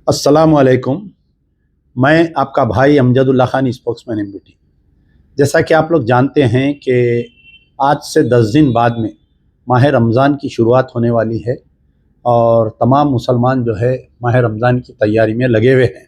अस्सलाम वालेकुम। मैं आपका भाई अमजदुल्ला खान, स्पोक्समैन एमबीटी। जैसा कि आप लोग जानते हैं कि आज से 10 दिन बाद में माह रमज़ान की शुरुआत होने वाली है और तमाम मुसलमान जो है माह रमज़ान की तैयारी में लगे हुए हैं।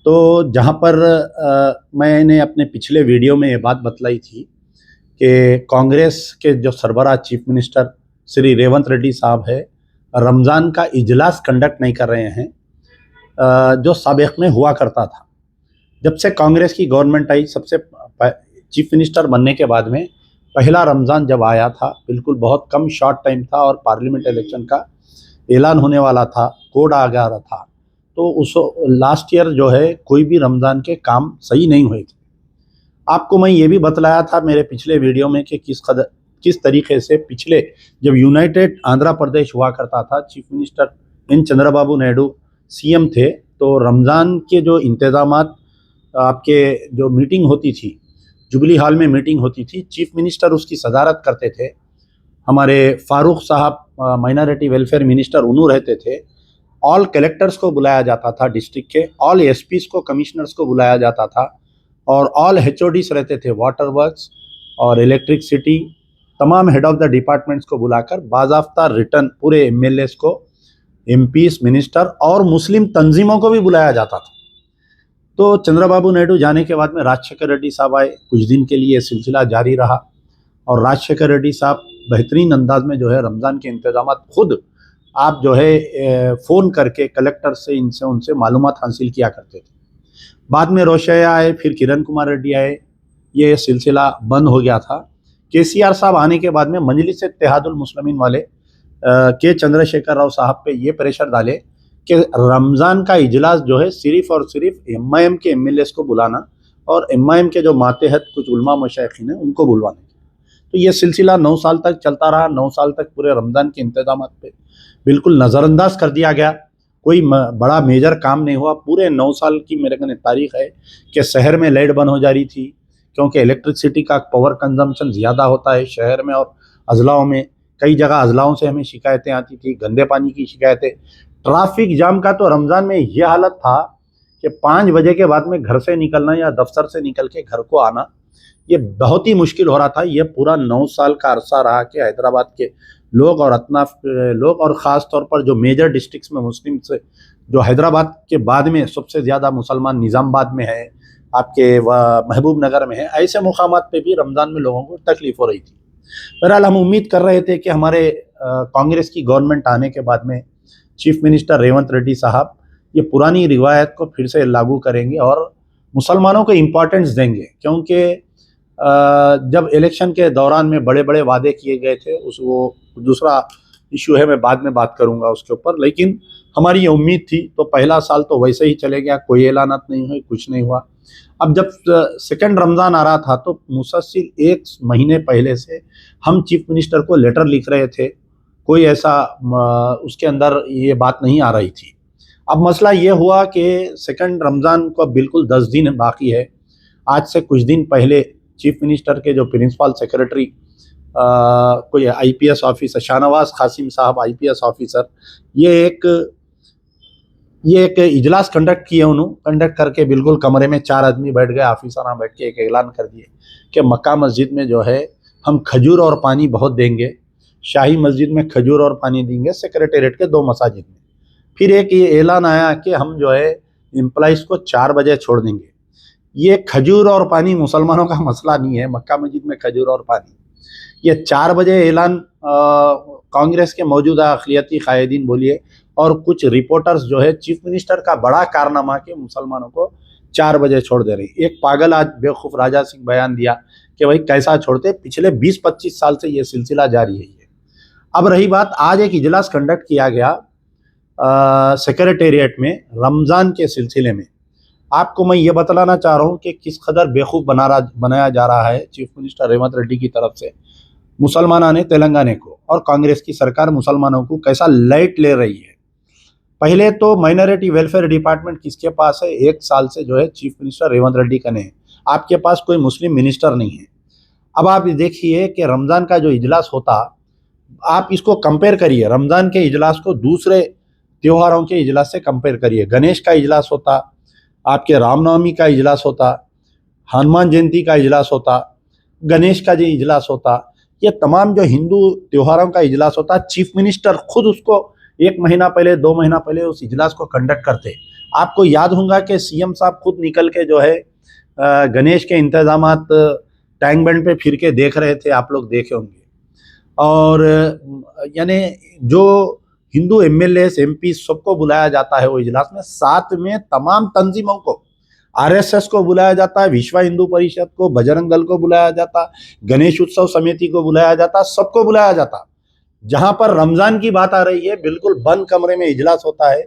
तो जहाँ पर मैंने अपने पिछले वीडियो में ये बात बतलाई थी कि कांग्रेस के जो सरबराह चीफ मिनिस्टर श्री रेवंत रेड्डी साहब है, रमज़ान का इजलास कंडक्ट नहीं कर रहे हैं जो साबिक़ में हुआ करता था। जब से कांग्रेस की गवर्नमेंट आई, सबसे चीफ मिनिस्टर बनने के बाद में पहला रमज़ान जब आया था, बिल्कुल बहुत कम शॉर्ट टाइम था और पार्लियामेंट इलेक्शन का ऐलान होने वाला था, कोड आ गया था। तो उस लास्ट ईयर जो है कोई भी रमज़ान के काम सही नहीं हुए थे। आपको मैं ये भी बतलाया था मेरे पिछले वीडियो में कि किस तरीके से पिछले जब यूनाइटेड आंध्र प्रदेश हुआ करता था, chief minister N Chandrababu Naidu CM थे, तो रमज़ान के जो इंतज़ामात आपके जो मीटिंग होती थी, जुबली हॉल में मीटिंग होती थी, चीफ मिनिस्टर उसकी सदारत करते थे। हमारे फारूक साहब माइनॉरिटी वेलफेयर मिनिस्टर उन्हों रहते थे। ऑल कलेक्टर्स को बुलाया जाता था डिस्ट्रिक्ट के, ऑल एसपीज को, कमिश्नर्स को बुलाया जाता था और ऑल एचओडीज रहते थे, वाटर वर्क्स और इलेक्ट्रिसिटी, तमाम हेड ऑफ द डिपार्टमेंट्स को बुलाकर बाज़ाब्ता रिटर्न पूरे एमएलएस को, एमपीज, मिनिस्टर और मुस्लिम तंजीमों को भी बुलाया जाता था। तो चंद्रबाबू नायडू जाने के बाद में राजशेखर रेड्डी साहब आए। कुछ दिन के लिए सिलसिला जारी रहा और राजशेखर रेड्डी साहब बेहतरीन अंदाज में जो है रमज़ान के इंतजामात खुद आप जो है फ़ोन करके कलेक्टर से, इनसे उनसे मालूमात हासिल किया करते थे। बाद में रोशैया आए, फिर किरण कुमार रेड्डी आए, ये सिलसिला बंद हो गया था। केसीआर साहब आने के बाद में मजलिस इत्तेहादुल मुस्लिमीन वाले के चंद्रशेखर राव साहब पे ये प्रेशर डाले कि रमज़ान का इजलास जो है सिर्फ़ और सिर्फ एमआईएम के एमएलएस को बुलाना और एमआईएम के जो मातेहत कुछ उलमा मशाइखीन हैं उनको बुलवाना। तो ये सिलसिला 9 साल तक चलता रहा। 9 साल तक पूरे रमज़ान के इंतजामात पे बिल्कुल नज़रअंदाज कर दिया गया। कोई बड़ा मेजर काम नहीं हुआ। पूरे 9 साल की मेरे कने तारीख है कि शहर में लाइट बंद हो जा रही थी, क्योंकि इलेक्ट्रिसिटी का पावर कंजम्पशन ज़्यादा होता है शहर में और अजलाओं में। कई जगह अजलाओं से हमें शिकायतें आती थी, गंदे पानी की शिकायतें। ट्रैफिक जाम का तो रमज़ान में ये हालत था कि 5 बजे के बाद में घर से निकलना या दफ्तर से निकल के घर को आना ये बहुत ही मुश्किल हो रहा था। ये पूरा 9 साल का अरसा रहा कि हैदराबाद के लोग और अतनाफ लोग और ख़ास तौर पर जो मेजर डिस्ट्रिक्ट्स में मुस्लिम से, जो हैदराबाद के बाद में सबसे ज़्यादा मुसलमान निज़ामाबाद में है, आपके महबूब नगर में है, ऐसे मुकामात पे भी रमज़ान में लोगों को तकलीफ़ हो रही थी। बहरहाल हम उम्मीद कर रहे थे कि हमारे कांग्रेस की गवर्नमेंट आने के बाद में चीफ मिनिस्टर रेवंत रेड्डी साहब ये पुरानी रिवायत को फिर से लागू करेंगे और मुसलमानों को इम्पोर्टेंस देंगे, क्योंकि जब इलेक्शन के दौरान में बड़े बड़े वादे किए गए थे, उस वो दूसरा इशू है, मैं बाद में बात करूंगा उसके ऊपर। लेकिन हमारी ये उम्मीद थी। तो पहला साल तो वैसे ही चले गया, कोई ऐलानात नहीं हुए, कुछ नहीं हुआ। अब जब सेकंड रमज़ान आ रहा था तो मुसलसिल 1 महीने पहले से हम चीफ मिनिस्टर को लेटर लिख रहे थे, कोई ऐसा उसके अंदर ये बात नहीं आ रही थी। अब मसला ये हुआ कि सेकंड रमज़ान को अब बिल्कुल 10 दिन बाकी है। आज से कुछ दिन पहले चीफ मिनिस्टर के जो प्रिंसिपल सेक्रेटरी कोई आईपीएस ऑफिसर, शाहनवाज कासिम साहब आईपीएस ऑफिसर, ये एक इजलास कंडक्ट किए। उन्होंने कंडक्ट करके बिल्कुल कमरे में 4 आदमी बैठ गए, ऑफिसर बैठ के एक ऐलान कर दिए कि मक्का मस्जिद में जो है हम खजूर और पानी बहुत देंगे। शाही मस्जिद में खजूर और पानी देंगे, सेक्रेटेरिएट के 2 मसाजिद में। फिर एक ये ऐलान आया कि हम जो है एम्प्लॉइज़ को 4 बजे छोड़ देंगे। ये खजूर और पानी मुसलमानों का मसला नहीं है, मक्का मस्जिद में खजूर और पानी। ये 4 बजे ऐलान कांग्रेस के मौजूदा अक़लियती कायदीन बोलिए और कुछ रिपोर्टर्स जो है चीफ मिनिस्टर का बड़ा कारनामा कि मुसलमानों को 4 बजे छोड़ दे रही। एक पागल आज बेवकूफ़ राजा सिंह बयान दिया कि भाई कैसा छोड़ते, पिछले 20-25 साल से ये सिलसिला जारी है। अब रही बात, आज एक इजलास कंडक्ट किया गया सेक्रेटेरिएट में रमज़ान के सिलसिले में। आपको मैं ये बतलाना चाह रहा हूँ कि किस कदर बेवकूफ़ बनाया जा रहा है चीफ मिनिस्टर रेवंत रेड्डी की तरफ से मुसलमाना ने तेलंगाना को, और कांग्रेस की सरकार मुसलमानों को कैसा लाइट ले रही है। पहले तो माइनॉरिटी वेलफेयर डिपार्टमेंट किसके पास है? 1 साल से जो है चीफ मिनिस्टर रेवंत रेड्डी का है। आपके पास कोई मुस्लिम मिनिस्टर नहीं है। अब आप देखिए कि रमज़ान का जो इजलास होता, आप इसको कंपेयर करिए रमज़ान के इजलास को दूसरे त्योहारों के इजलास से कंपेयर करिए। गणेश का इजलास होता, आपके रामनवमी का इजलास होता, हनुमान जयंती का इजलास होता, गणेश का जो इजलास होता, ये तमाम जो हिंदू त्योहारों का इजलास होता, चीफ मिनिस्टर खुद उसको 1 महीना पहले 2 महीना पहले उस इजलास को कंडक्ट करते। आपको याद होगा कि सीएम साहब खुद निकल के जो है गणेश के इंतजामात टैंक बैंड पे फिर के देख रहे थे, आप लोग देखे होंगे। और यानी जो हिंदू एमएलए एमपी सबको बुलाया जाता है वो इजलास में, साथ में तमाम तंजीमों को, आरएसएस को बुलाया जाता है, विश्व हिंदू परिषद को, बजरंग दल को बुलाया जाता, गणेश उत्सव समिति को बुलाया जाता, सबको बुलाया जाता। जहां पर रमजान की बात आ रही है, बिल्कुल बंद कमरे में इजलास होता है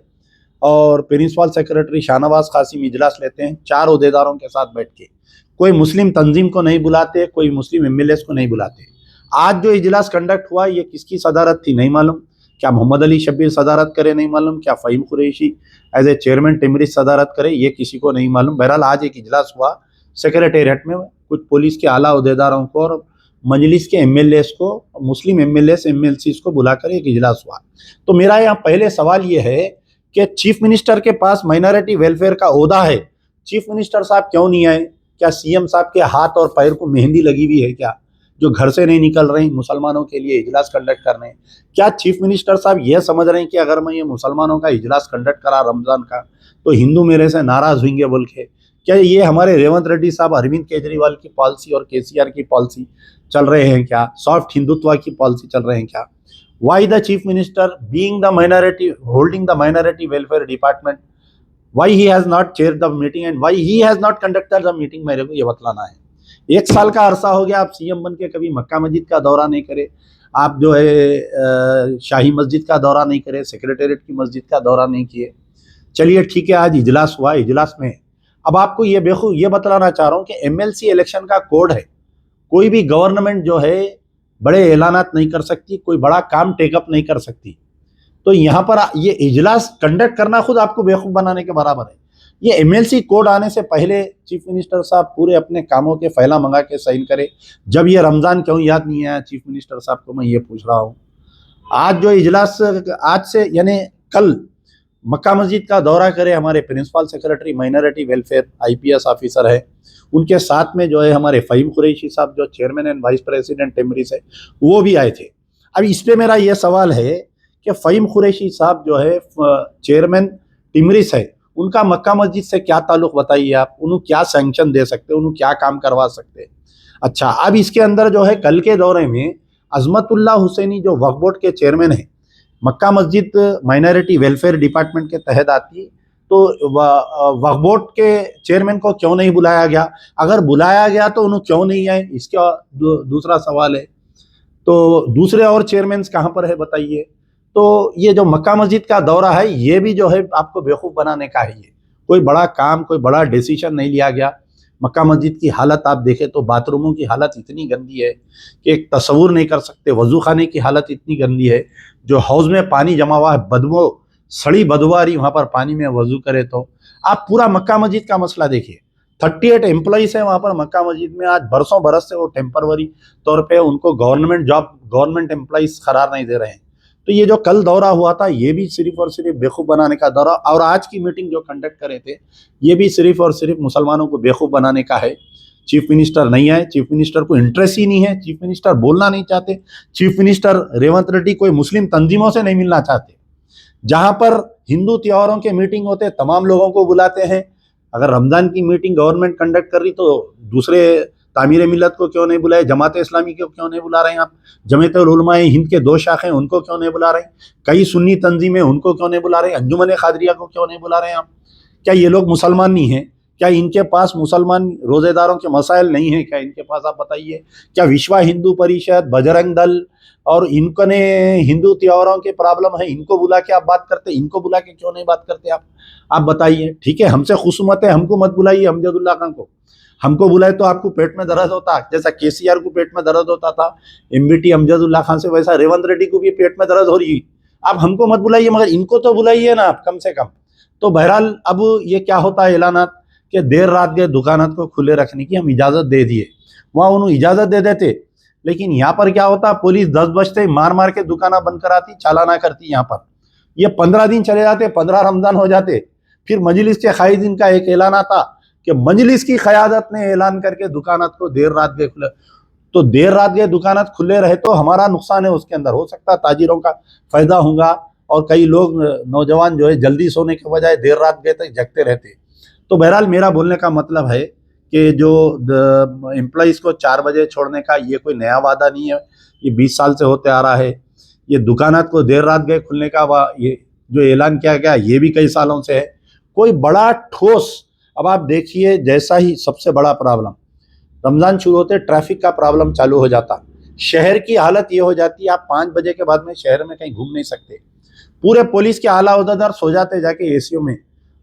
और प्रिंसिपल सेक्रेटरी शाहनवाज कासिम इजलास लेते हैं 4 ओहदेदारों के साथ बैठ के। कोई मुस्लिम तंजीम को नहीं बुलाते, कोई मुस्लिम एमएलए को नहीं बुलाते। आज जो इजलास कंडक्ट हुआ ये किसकी सदारत थी नहीं मालूम, क्या मोहम्मद अली शब्बीर सदारत करे नहीं मालूम, क्या Fahim Qureshi as a chairman टिमरिस सदारत करे, ये किसी को नहीं मालूम। बहरहाल आज एक इजलास हुआ सेक्रेटेरिएट में, कुछ पुलिस के आला ओहदेदारों को और मजलिस के एमएलए को, मुस्लिम एमएलए एमएलसी को बुलाकर एक इजलास हुआ। तो मेरा यहाँ पहले सवाल ये है कि चीफ मिनिस्टर के पास माइनॉरिटी वेलफेयर का ओहदा है, चीफ मिनिस्टर साहब क्यों नहीं आए? क्या सीएम साहब के हाथ और पैर को मेहंदी लगी हुई है क्या, जो घर से नहीं निकल रहे हैं मुसलमानों के लिए इजलास कंडक्ट करने? क्या चीफ मिनिस्टर साहब ये समझ रहे हैं कि अगर मैं ये मुसलमानों का इजलास कंडक्ट करा रमजान का तो हिंदू मेरे से नाराज होंगे बोल के? क्या ये हमारे रेवंत रेड्डी साहब, अरविंद केजरीवाल की पॉलिसी और केसीआर की पॉलिसी चल रहे हैं क्या? सॉफ्ट हिंदुत्व की पॉलिसी चल रहे हैं क्या? Why the chief minister, being the minority, holding the minority welfare department, why he has not chaired the meeting and why he has not conducted the meeting? मेरे को ये बतलाना है। 1 साल का अरसा हो गया आप सीएम बन के कभी मक्का मस्जिद का दौरा नहीं करे, आप जो है शाही मस्जिद का दौरा नहीं करे, सेक्रेटेरिएट की मस्जिद का दौरा नहीं किए। चलिए ठीक है, आज इजलास हुआ, इजलास में अब आपको ये बतलाना चाह रहा हूँ कि एमएलसी इलेक्शन का कोड है। कोई भी गवर्नमेंट जो है बड़े ऐलानात नहीं कर सकती, कोई बड़ा काम टेकअप नहीं कर सकती। तो यहाँ पर ये इजलास कंडक्ट करना खुद आपको बेवकूफ़ बनाने के बराबर है। ये एमएलसी कोड आने से पहले चीफ मिनिस्टर साहब पूरे अपने कामों के फैला मंगा के साइन करे। जब ये रमज़ान क्यों याद नहीं आया चीफ मिनिस्टर साहब को, मैं ये पूछ रहा हूँ। आज जो इजलास आज से यानी कल मक्का मस्जिद का दौरा करे हमारे principal secretary minority welfare IPS officer है, उनके साथ में जो है हमारे फ़हीम कुरैशी साहब जो चेयरमैन एंड वाइस प्रेसिडेंट टिमरिस है वो भी आए थे। अब इस पर मेरा ये सवाल है कि फ़हीम कुरैशी साहब जो है चेयरमैन टिमरिस है, उनका मक्का मस्जिद से क्या ताल्लुक़ बताइए आप? उन्हें क्या सैंक्शन दे सकते, उन्हें क्या काम करवा सकते? अच्छा, अब इसके अंदर जो है कल के दौरे में अजमतुल्लाह हुसैनी जो वक्फ बोर्ड के चेयरमैन है, मक्का मस्जिद माइनॉरिटी वेलफेयर डिपार्टमेंट के तहत आती, तो वक्फ बोर्ड के चेयरमैन को क्यों नहीं बुलाया गया? अगर बुलाया गया तो उन्हें क्यों नहीं आए, इसका दूसरा सवाल है। तो दूसरे और चेयरमैन कहाँ पर है बताइए? तो ये जो मक्का मस्जिद का दौरा है ये भी जो है आपको बेवकूफ़ बनाने का है। ये कोई बड़ा काम, कोई बड़ा डिसीजन नहीं लिया गया। मक्का मस्जिद की हालत आप देखें तो बाथरूमों की हालत इतनी गंदी है कि एक तस्वुर नहीं कर सकते। वज़ू खाने की हालत इतनी गंदी है, जो हौज़ में पानी जमा हुआ है, बदबू, सड़ी बदबू आ रही, वहाँ पर पानी में वज़ू करे तो आप पूरा मक्का मस्जिद का मसला देखिए। 38 एम्प्लॉइज़ हैं वहाँ पर मक्का मस्जिद में, आज बरसों बरस से वो टेम्पररी तौर पे उनको गवर्नमेंट जॉब, गवर्नमेंट एम्प्लॉइज़ करार नहीं दे रहे हैं। तो ये जो कल दौरा हुआ था ये भी सिर्फ और सिर्फ बेवकूफ़ बनाने का दौरा, और आज की मीटिंग जो कंडक्ट करे थे ये भी सिर्फ और सिर्फ मुसलमानों को बेवकूफ़ बनाने का है। चीफ मिनिस्टर नहीं आए, चीफ मिनिस्टर को इंटरेस्ट ही नहीं है, चीफ मिनिस्टर बोलना नहीं चाहते, चीफ मिनिस्टर रेवंत रेड्डी कोई मुस्लिम तंजीमों से नहीं मिलना चाहते। जहाँ पर हिंदू त्योहारों के मीटिंग होते तमाम लोगों को बुलाते हैं। अगर रमज़ान की मीटिंग गवर्नमेंट कंडक्ट कर रही तो दूसरे तामीर मिलत को क्यों नहीं बुलाए? जमात इस्लामी को क्यों नहीं बुला रहे हैं आप? जमीयतुल उलमा हिंद के 2 शाखें उनको क्यों नहीं बुला रहे हैं? कई सुन्नी तंजीमें उनको क्यों नहीं बुला रहे हैं? अंजुमन खादरिया को क्यों नहीं बुला रहे हैं आप? क्या ये लोग मुसलमान नहीं हैं? क्या इनके पास मुसलमान रोज़ेदारों के मसाइल नहीं हैं क्या इनके पास? आप बताइए। क्या विश्व हिंदू परिषद, बजरंग दल और इनको ने हिंदू त्योहारों के प्रॉब्लम है, इनको बुला के आप बात करते, इनको बुला के क्यों नहीं बात करते आप बताइए। ठीक है, हमसे खुसूमत है, हमको मत बुलाइए अमजदुल्ला खान को। हमको बुलाए तो आपको पेट में दर्द होता, जैसा केसीआर को पेट में दर्द होता था एमबीटी अमजदुल्ला खान से, वैसा रेवंत रेड्डी को भी पेट में दर्द हो रही। आप हमको मत बुलाइए मगर इनको तो बुलाइए ना आप कम से कम। तो बहरहाल अब ये क्या होता है ऐलानात कि देर रात के दुकानात को खुले रखने की हम इजाज़त दे दिए, वहाँ उन्होंने इजाज़त दे देते, लेकिन यहाँ पर क्या होता, पुलिस 10 बजते मार मार के दुकाना बंद कराती, चालाना करती यहाँ पर। ये 15 दिन चले जाते, 15 रमजान हो जाते, फिर मजलिस के कायदीन का एक ऐलान आता कि मजलिस की क़यादत ने ऐलान करके दुकानात को देर रात गए खुले। तो देर रात गए दुकानात खुले रहे तो हमारा नुकसान है, उसके अंदर हो सकता है ताजिरों का फायदा होगा, और कई लोग नौजवान जो है जल्दी सोने के बजाय देर रात गए तक जगते रहते। तो बहरहाल मेरा बोलने का मतलब है कि जो एम्प्लॉइज़ को 4 बजे छोड़ने का ये कोई नया वादा नहीं है, ये 20 साल से होते आ रहा है। ये दुकानात को देर रात गए खुलने का ये जो ऐलान किया गया ये भी कई सालों से है। कोई बड़ा ठोस, अब आप देखिए जैसा ही सबसे बड़ा प्रॉब्लम रमज़ान शुरू होते ट्रैफिक का प्रॉब्लम चालू हो जाता। शहर की हालत ये हो जाती है, आप 5 बजे के बाद में शहर में कहीं घूम नहीं सकते। पूरे पुलिस के आला ओहदेदार सो जाते जाके एसीओ में।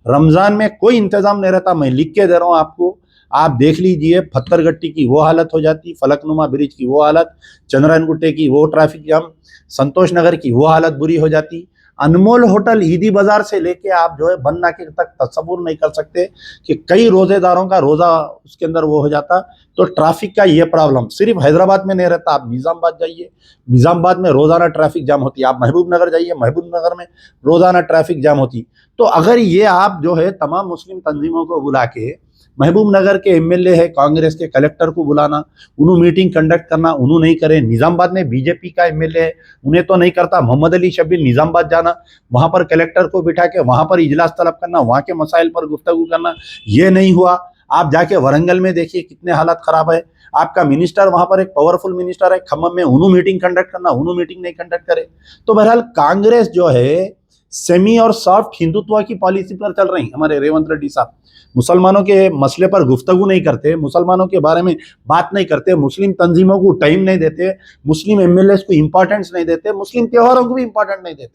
रमज़ान में कोई इंतज़ाम नहीं रहता, मैं लिख के दे रहा हूँ आपको, आप देख लीजिए। पत्थरगट्टी की वो हालत हो जाती, फलकनुमा ब्रिज की वो हालत, चंद्रायन गुट्टे की वो ट्रैफिक जाम, संतोष नगर की वो हालत बुरी हो जाती। अनमोल होटल ईदी बाजार से लेके आप जो है बन नाके तक तस्वुर नहीं कर सकते कि कई रोजेदारों का रोजा उसके अंदर वो हो जाता। तो ट्रैफिक का ये प्रॉब्लम सिर्फ हैदराबाद में नहीं रहता, आप निज़ामाबाद जाइए, निज़ामाबाद में रोजाना ट्रैफिक जाम होती है। आप महबूब नगर जाइए, महबूब नगर में रोजाना ट्रैफिक जाम होती। तो अगर ये आप जो है तमाम मुस्लिम तंजीमों को बुला के, महबूब नगर के एमएलए है कांग्रेस के, कलेक्टर को बुलाना, उन्होंने मीटिंग कंडक्ट करना, उन्होंने नहीं करे। निज़ामाबाद में बीजेपी का एमएलए है, उन्हें तो नहीं करता। मोहम्मद अली शबीर निज़ामाबाद जाना, वहां पर कलेक्टर को बिठा के वहां पर इजलास तलब करना, वहां के मसाइल पर गुफ्तगू करना, ये नहीं हुआ। आप जाके वरंगल में देखिए कितने हालात खराब है। आपका मिनिस्टर वहां पर एक पावरफुल मिनिस्टर है खम्मम में, उन्होंने मीटिंग कंडक्ट करना, उन्होंने मीटिंग नहीं कंडक्ट करे। तो बहरहाल कांग्रेस जो है सेमी और सॉफ्ट हिंदुत्व की पॉलिसी पर चल रही। हमारे रेवंत रेड्डी साहब मुसलमानों के मसले पर गुफ्तगू नहीं करते, मुसलमानों के बारे में बात नहीं करते, मुस्लिम तंजीमों को टाइम नहीं देते, मुस्लिम एमएलए को इंपॉर्टेंस नहीं देते, मुस्लिम त्योहारों को भी इंपॉर्टेंट नहीं देते।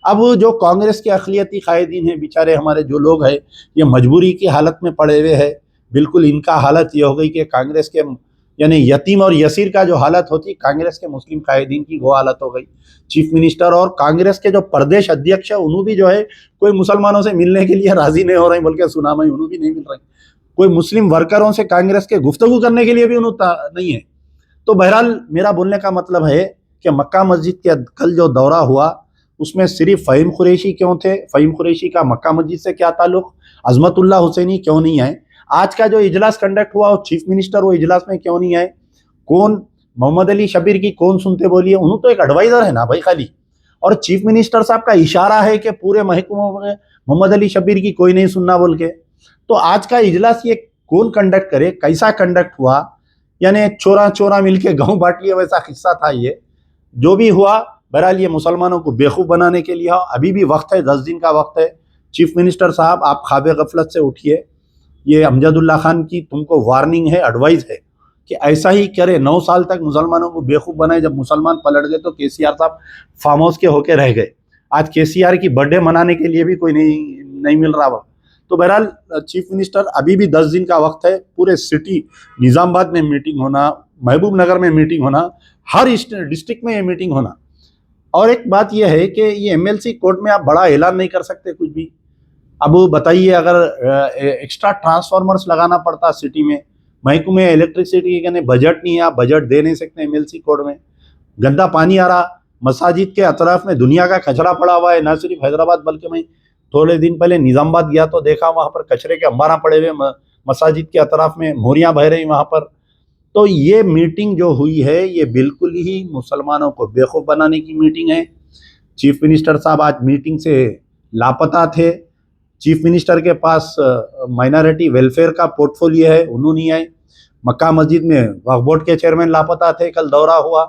अब जो कांग्रेस के अक़लियती कायदीन हैं बेचारे, हमारे जो लोग हैं, ये मजबूरी की हालत में पड़े हुए हैं। बिल्कुल इनका हालत ये हो गई कि कांग्रेस के यानी यतीम और यसीर का जो हालत होती, कांग्रेस के मुस्लिम कायदीन की वो हालत हो गई। चीफ मिनिस्टर और कांग्रेस के जो प्रदेश अध्यक्ष है उन्होंने भी जो है कोई मुसलमानों से मिलने के लिए राजी नहीं हो रहे, बोल के सुना, मैं उन्होंने भी नहीं मिल रहे। कोई मुस्लिम वर्करों से कांग्रेस के गुफ्तगू करने के लिए भी उन्होंने नहीं है। तो बहरहाल मेरा बोलने का मतलब है कि मक्का मस्जिद के कल जो दौरा हुआ उसमें सिर्फ फ़हीम कुरैशी क्यों थे, फ़हीम कुरैशी का मक्का मस्जिद से क्या ताल्लुक, अजमतुल्लाह हुसैनी क्यों नहीं आए, आज का जो इजलास कंडक्ट हुआ वो चीफ मिनिस्टर वो इजलास में क्यों नहीं आए, कौन मोहम्मद अली शबीर की कौन सुनते बोलिए, उन्होंने तो एक एडवाइजर है ना भाई खाली, और चीफ मिनिस्टर साहब का इशारा है कि पूरे महकमों में मोहम्मद अली शबीर की कोई नहीं सुनना बोल के। तो आज का इजलास ये कौन कंडक्ट करे, कैसा कंडक्ट हुआ, यानी चोरा चोरा मिलके गाँव बांट लिया वैसा किस्सा था ये। जो भी हुआ बहरहाल ये मुसलमानों को बेवकूफ़ बनाने के लिए अभी भी वक्त है, 10 दिन का वक्त है। चीफ मिनिस्टर साहब आप ख्वाब गफलत से उठिए, ये अमजदुल्ला खान की तुमको वार्निंग है, एडवाइस है कि ऐसा ही करे। 9 साल तक मुसलमानों को बेवकूफ़ बनाए, जब मुसलमान पलट गए तो केसीआर साहब फार्म हाउस के होके रह गए। आज केसीआर की बर्थडे मनाने के लिए भी कोई नहीं मिल रहा वक्त। तो बहरहाल चीफ मिनिस्टर अभी भी 10 दिन का वक्त है, पूरे सिटी निज़ामाबाद में मीटिंग होना, महबूब नगर में मीटिंग होना, हर डिस्ट्रिक्ट में ये मीटिंग होना। और एक बात यह है कि ये एमएलसी कोर्ट में आप बड़ा ऐलान नहीं कर सकते कुछ भी। अब बताइए अगर एक्स्ट्रा ट्रांसफार्मर्स लगाना पड़ता सिटी में, महकमे इलेक्ट्रिसिटी के बजट नहीं है, आप बजट दे नहीं सकते एमएलसी कोड में। गंदा पानी आ रहा, मसाजिद के अतराफ में दुनिया का कचरा पड़ा हुआ है, ना सिर्फ हैदराबाद बल्कि मैं थोड़े दिन पहले निज़ामाबाद गया तो देखा वहाँ पर कचरे के अंबारा पड़े हुए, मसाजिद के अतराफ में मोरियाँ बह रही वहाँ पर। तो ये मीटिंग जो हुई है ये बिल्कुल ही मुसलमानों को बेवकूफ़ बनाने की मीटिंग है। चीफ मिनिस्टर साहब आज मीटिंग से लापता थे। चीफ मिनिस्टर के पास माइनॉरिटी वेलफेयर का पोर्टफोलियो है, उन्होंने नहीं आए। मक्का मस्जिद में वक्फ बोर्ड के चेयरमैन लापता थे, कल दौरा हुआ।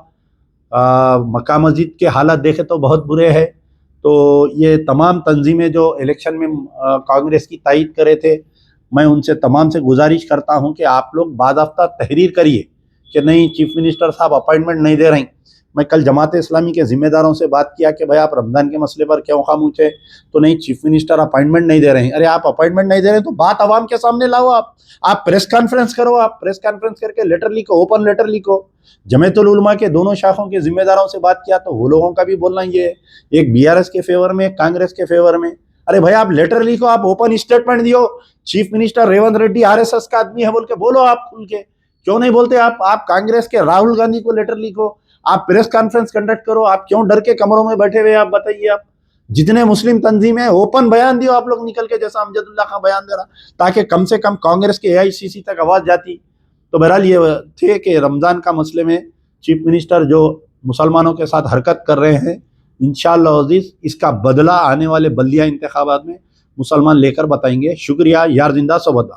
मक्का मस्जिद के हालात देखे तो बहुत बुरे हैं। तो ये तमाम तंजीमें जो इलेक्शन में कांग्रेस की तायद करे थे, मैं उनसे तमाम से गुजारिश करता हूं कि आप लोग बाज़ाब्ता तहरीर करिए कि नहीं चीफ मिनिस्टर साहब अपॉइंटमेंट नहीं दे रही। मैं कल जमात इस्लामी के ज़िम्मेदारों से बात किया कि भाई आप रमज़ान के मसले पर क्यों खामोश है, तो नहीं चीफ मिनिस्टर अपॉइंटमेंट नहीं दे रहे हैं। अरे आप अपॉइंटमेंट नहीं दे रहे तो बात आवाम के सामने लाओ, आप प्रेस कॉन्फ्रेंस करो, आप प्रेस कॉन्फ्रेंस करके लेटर लिखो, ओपन लेटर लिखो। जमीयतुल उलमा के दोनों शाखों के ज़िम्मेदारों से बात किया तो वो लोगों का भी बोलना ये है, एक बीआरएस के फेवर में, एक कांग्रेस के फेवर में। अरे भाई आप लेटर लिखो, आप ओपन स्टेटमेंट दियो, chief minister Revanth Reddy RSS का आदमी है बोल के बोलो, आप खुल के क्यों नहीं बोलते। आप कांग्रेस के राहुल गांधी को लेटर लिखो, आप प्रेस कॉन्फ्रेंस कंडक्ट करो, आप क्यों डर के कमरों में बैठे हुए आप बताइए। आप जितने मुस्लिम तंजीम है ओपन बयान दियो आप लोग निकल के, जैसा अमजदुल्ला खां बयान दे रहा, ताकि कम से कम कांग्रेस के AICC तक आवाज़ जाती। तो बहरहाल ये थे कि रमज़ान का मसले में चीफ मिनिस्टर जो मुसलमानों के साथ हरकत कर रहे हैं, इंशाअल्लाह अज़ीज़ इसका बदला आने वाले बल्दिया इंतखाबात में मुसलमान लेकर बताएंगे। शुक्रिया। यार जिंदा सोबत।